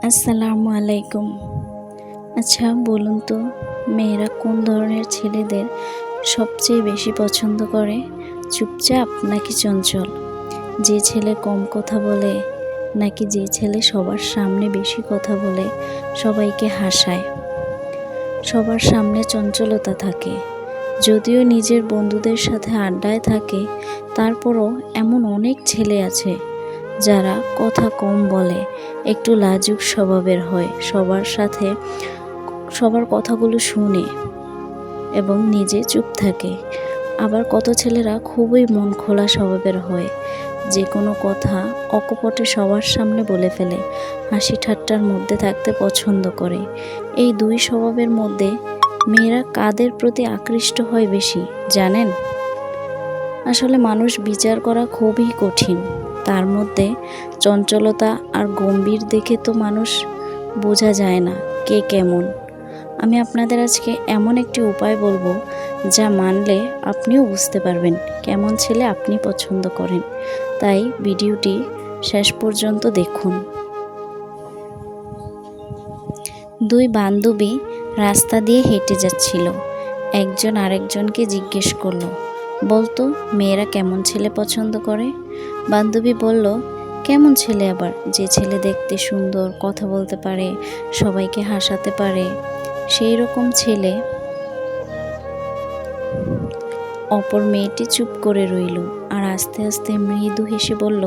আসসালামু আলাইকুম। আচ্ছা বলুন তো, মেয়েরা কোন ধরনের ছেলেদের সবচেয়ে বেশি পছন্দ করে? চুপচাপ নাকি চঞ্চল? যে ছেলে কম কথা বলে, নাকি যে ছেলে সবার সামনে বেশি কথা বলে সবাইকে হাসায়? সবার সামনে চঞ্চলতা থাকে, যদিও নিজের বন্ধুদের সাথে আড্ডায় থাকে, তারপরও এমন অনেক ছেলে আছে যারা কথা কম বলে, একটু লাজুক স্বভাবের হয়, সবার কথাগুলো শুনে এবং নিজে চুপ থাকে। আবার কত ছেলেরা খুবই মন খোলা স্বভাবের হয়, যে কোনো কথা অকপটে সবার সামনে বলে ফেলে, হাসি ঠাট্টার মধ্যে থাকতে পছন্দ করে। এই দুই স্বভাবের মধ্যে মেয়েরা কাদের প্রতি আকৃষ্ট হয় বেশি জানেন? আসলে মানুষ বিচার করা খুবই কঠিন। তার মধ্যে চঞ্চলতা আর গম্ভীর দেখে তো মানুষ বোঝা যায় না কে কেমন। আমি আপনাদের আজকে এমন একটি উপায় বলবো, যা মানলে আপনিও বুঝতে পারবেন কেমন ছেলে আপনি পছন্দ করেন। তাই ভিডিওটি শেষ পর্যন্ত দেখুন। দুই বান্ধবী রাস্তা দিয়ে হেঁটে যাচ্ছিল। একজন আরেকজনকে জিজ্ঞেস করলো, বলতো মেয়েরা কেমন ছেলে পছন্দ করে? বান্ধবী বলল, কেমন ছেলে আবার? যে ছেলে দেখতে সুন্দর, কথা বলতে পারে, সবাইকে হাসাতে পারে, সেই রকম ছেলে। অপর মেয়েটি চুপ করে রইল আর আস্তে আস্তে মৃদু হেসে বলল,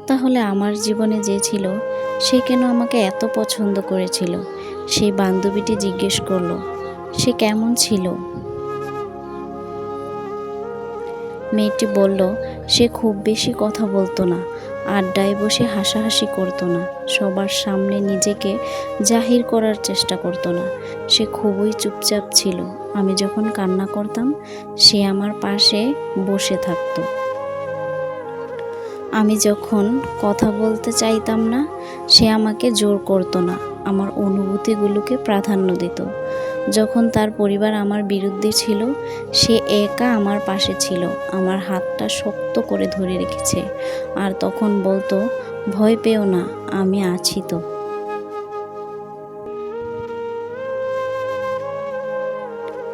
তাহলে আমার জীবনে যে ছিল সে কেন আমাকে এত পছন্দ করেছিল? সেই বান্ধবীটি জিজ্ঞেস করলো, সে কেমন ছিল? মেয়েটি বলল, সে খুব বেশি কথা বলতো না, আড্ডায় বসে হাসাহাসি করতো না, সবার সামনে নিজেকে জাহির করার চেষ্টা করতো না। সে খুবই চুপচাপ ছিল। আমি যখন কান্না করতাম সে আমার পাশে বসে থাকতো। আমি যখন কথা বলতে চাইতাম না সে আমাকে জোর করতো না, আমার অনুভূতিগুলোকে প্রাধান্য দিত। যখন তার পরিবার আমার বিরুদ্ধে ছিল সে একা আমার পাশে ছিল, আমার হাতটা শক্ত করে ধরে রেখেছে আর তখন বলতো, ভয় পেও না, আমি আছি তো।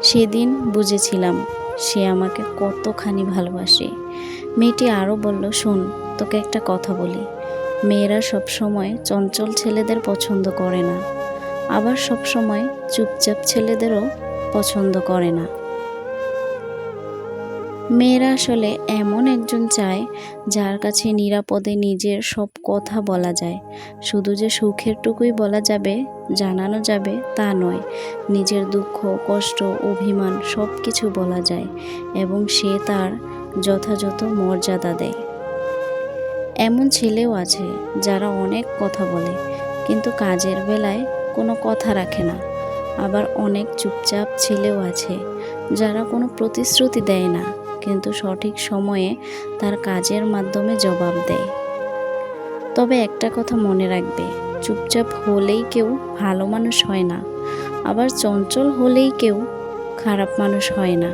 সেদিন বুঝেছিলাম সে আমাকে কতখানি ভালোবাসে। মেয়েটি আরও বলল, শোন, তোকে একটা কথা বলি, মেয়েরা সবসময় চঞ্চল ছেলেদের পছন্দ করে না, আবার সবসময় চুপচাপ ছেলেদেরও পছন্দ করে না। মেয়েরা আসলে এমন একজন চায় যার কাছে নিরাপদে নিজের সব কথা বলা যায়। শুধু যে সুখের টুকুই বলা যাবে, জানানো যাবে তা নয়, নিজের দুঃখ, কষ্ট, অভিমান সব কিছু বলা যায় এবং সে তার যথাযথ মর্যাদা দেয়। এমন ছেলেও আছে যারা অনেক কথা বলে কিন্তু কাজের বেলায় কোনো কথা রাখে না। আবার অনেক চুপচাপ ছেলেও আছে যারা কোনো প্রতিশ্রুতি দেয় না কিন্তু সঠিক সময়ে তার কাজের মাধ্যমে জবাব দেয়। তবে একটা কথা মনে রাখবে, চুপচাপ হলেই কেউ ভালো মানুষ হয় না, আবার চঞ্চল হলেই কেউ খারাপ মানুষ হয় না।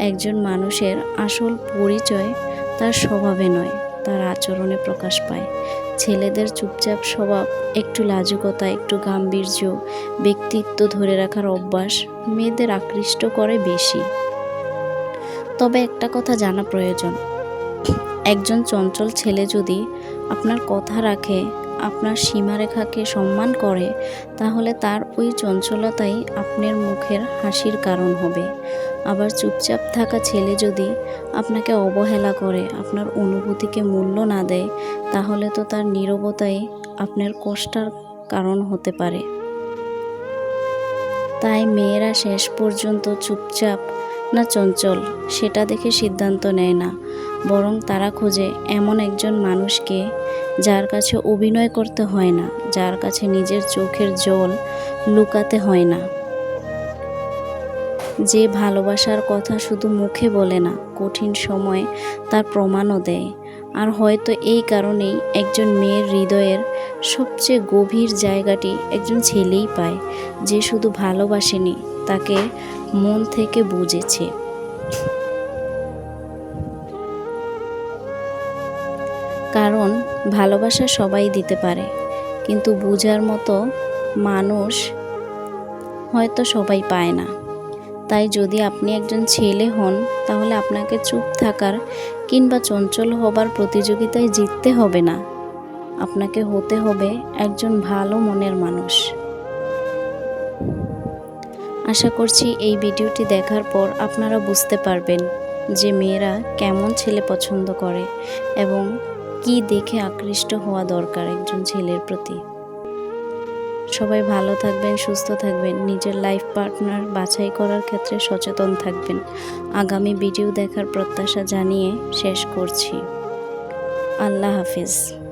একজন মানুষের আসল পরিচয় তার স্বভাবে নয়, তার আচরণে প্রকাশ পায়। ছেলেদের চুপচাপ স্বভাব, একটু লাজুকতা, একটু গাম্ভীর্য, ব্যক্তিত্ব ধরে রাখার অভ্যাস মেয়েদের আকৃষ্ট করে বেশি। তবে একটা কথা জানা প্রয়োজন, একজন চঞ্চল ছেলে যদি আপনার কথা রাখে, আপনার সীমারেখাকে সম্মান করে, তাহলে তার ওই চঞ্চলতাই আপনার মুখের হাসির কারণ হবে। আবার চুপচাপ থাকা ছেলে যদি আপনাকে অবহেলা করে, আপনার অনুভূতিকে মূল্য না দেয়, তাহলে তো তার নীরবতাই আপনার কষ্টের কারণ হতে পারে। তাই মেয়েরা শেষ পর্যন্ত চুপচাপ না চঞ্চল সেটা দেখে সিদ্ধান্ত নেয় না, বরং তারা খোঁজে এমন একজন মানুষকে যার কাছে অভিনয় করতে হয় না, যার কাছে নিজের চোখের জল লুকাতে হয় না, যে ভালোবাসার কথা শুধু মুখে বলে না, কঠিন সময়ে তার প্রমাণও দেয়। আর হয়তো এই কারণেই একজন মেয়ের হৃদয়ের সবচেয়ে গভীর জায়গাটি একজন ছেলেই পায়, যে শুধু ভালোবাসেনি, তাকে মন থেকে বুঝেছে। কারণ ভালোবাসা সবাই দিতে পারে, কিন্তু বোঝার মতো মানুষ হয়তো সবাই পায় না। তাই যদি আপনি একজন ছেলে হন, তাহলে আপনাকে চুপ থাকার কিংবা চঞ্চল হবার প্রতিযোগিতায় জিততে হবে না। আপনাকে হতে হবে একজন ভালো মনের মানুষ। আশা করছি এই ভিডিওটি দেখার পর আপনারা বুঝতে পারবেন যে মেয়েরা কেমন ছেলে পছন্দ করে এবং কি দেখে আকৃষ্ট হওয়া দরকার একজন ছেলের প্রতি। সবাই ভালো থাকবেন, সুস্থ থাকবেন, নিজের লাইফ পার্টনার বাছাই করার ক্ষেত্রে সচেতন থাকবেন। আগামী ভিডিও দেখার প্রত্যাশা জানিয়ে শেষ করছি। আল্লাহ হাফিজ।